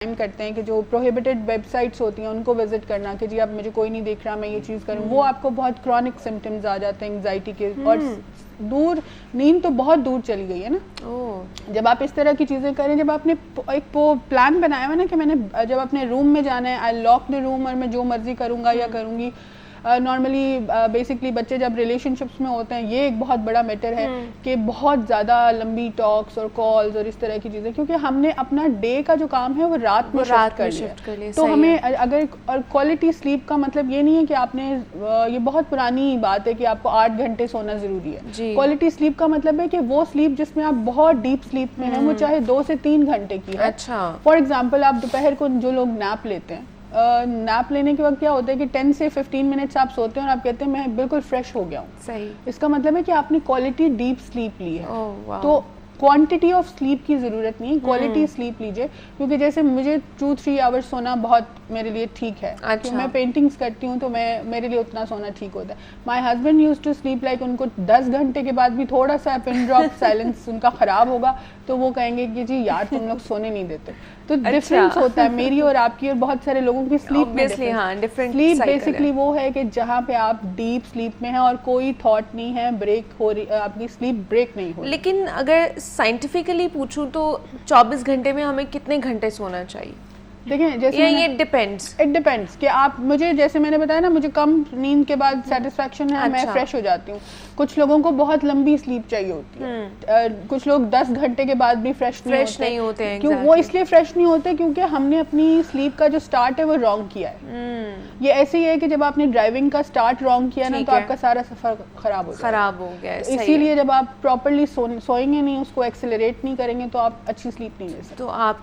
Time करते हैं कि जो प्रोहिबिटेड वेबसाइट्स होती हैं उनको विजिट करना कि जी अब मुझे कोई नहीं देख रहा, मैं ये चीज़ करूँ, वो आपको बहुत क्रॉनिक सिम्टम्स आ जाते हैं एंग्जाइटी के। और दूर नींद तो बहुत दूर चली गई है ना। जब आप इस तरह की चीज़ें करें, जब आपने एक प्लान बनाया हुआ ना कि मैंने जब अपने रूम में जाना है, आई लॉक द रूम और मैं जो मर्जी करूँगा या करूँगी। नॉर्मली बेसिकली बच्चे जब रिलेशनशिप्स में होते हैं, ये एक बहुत बड़ा मैटर है कि बहुत ज़्यादा लंबी टॉक्स और कॉल्स और इस तरह की चीज़ें, क्योंकि हमने अपना डे का जो काम है वो रात में शिफ्ट कर लिया। तो हमें अगर और क्वालिटी स्लीप का मतलब ये नहीं है कि आपने ये बहुत पुरानी बात है कि आपको 8 घंटे सोना ज़रूरी है। क्वालिटी स्लीप का मतलब है कि वो स्लीप जिसमें आप बहुत डीप स्लीप में हैं, वो चाहे 2 से 3 घंटे की है। फॉर एग्जाम्पल आप दोपहर को जो लोग नैप लेते हैं, नैप लेने के वक्त क्या होता है कि 10 से 15 मिनट्स आप सोते हैं और आप कहते हैं मैं बिल्कुल फ्रेश हो गया हूँ। सही। इसका मतलब है कि आपने क्वालिटी डीप स्लीप ली है। तो क्वांटिटी ऑफ स्लीप की ज़रूरत नहीं, क्वालिटी स्लीप लीजिए। क्योंकि जैसे मुझे 2-3 आवर्स सोना बहुत मेरे लिए ठीक है। अच्छा। मैं पेंटिंग्स करती हूँ तो मेरे लिए उतना सोना ठीक होता है। My husband use to sleep like उनको 10 घंटे के बाद भी थोड़ा सा पिन ड्रॉप साइलेंस उनका ख़राब होगा तो वो कहेंगे कि जी यार तुम लोग सोने नहीं देते। तो डिफरेंस होता है मेरी और आपकी और बहुत सारे लोगों की स्लीप में। स्लीप बेसिकली वो है कि जहाँ पे आप डीप स्लीप में हैं और कोई थॉट नहीं है, ब्रेक हो रही, आपकी स्लीप ब्रेक नहीं हो रही। लेकिन अगर साइंटिफिकली पूछूं तो 24 घंटे में हमें कितने घंटे सोना चाहिए? देखिए जैसे ये डिपेंड्स, इट डिपेंड्स कि आप, मुझे जैसे मैंने बताया ना, मुझे कम नींद के बाद सेटिस्फेक्शन है। मैं फ्रेश हो जाती हूँ। कुछ लोगों को बहुत लंबी स्लीप चाहिए होती है। कुछ लोग 10 घंटे के बाद भी फ्रेश नहीं होते हैं। क्यों वो इसलिए फ्रेश नहीं होते? क्योंकि हमने अपनी स्लीप का जो स्टार्ट है वो रॉन्ग किया है। ये ऐसे ही है कि जब आपने ड्राइविंग का स्टार्ट रॉन्ग किया ना तो आपका सारा सफर खराब हो गया। इसीलिए जब आप प्रॉपरली सोएंगे नहीं, उसको एक्सेलरेट नहीं करेंगे तो आप अच्छी स्लीप नहीं ले सकते। तो आप